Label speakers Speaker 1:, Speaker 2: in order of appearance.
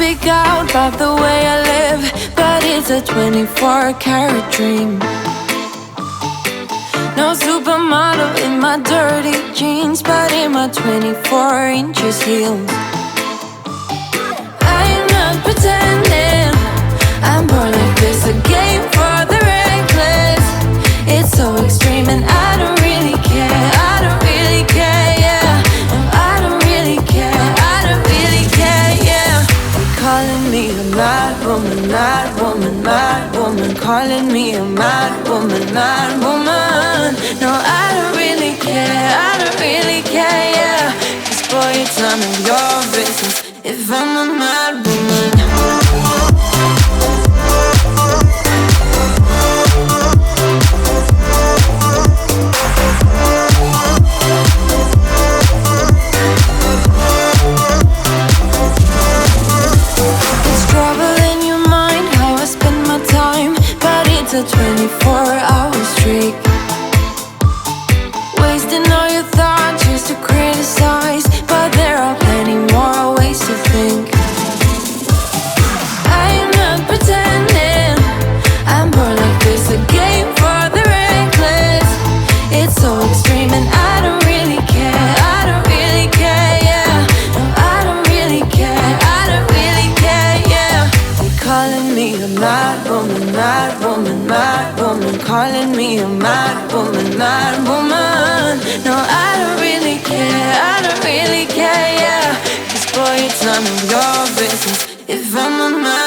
Speaker 1: speak out about the way I live, but it's a 24-karat dream. No supermodel in my dirty jeans, but in my 24 inches heels. I'm not pretending, I'm born like this, a game for the reckless. It's so extreme and I don't really care, I don't really care, yeah. No, I don't really care, I don't really care, yeah. They're calling me a mad woman, mad woman, mad woman. Calling me a mad woman, mad woman. No, I don't really care, I don't really care, yeah. 'Cause boy, it's none of your business if I'm a mad woman. It's a 24-hour streak, wasting all your thoughts just to criticize, but there are plenty more ways to think. I'm not pretending, I'm born like this, a game for the reckless. It's so extreme and I don't really care, I don't really care, yeah. No, I don't really care, I don't really care, yeah. They're calling me a mad woman, mad woman, mad woman. Calling me a mad woman, mad woman. No, I don't really care, I don't really care, yeah. 'Cause boy, it's none of your business if I'm a mad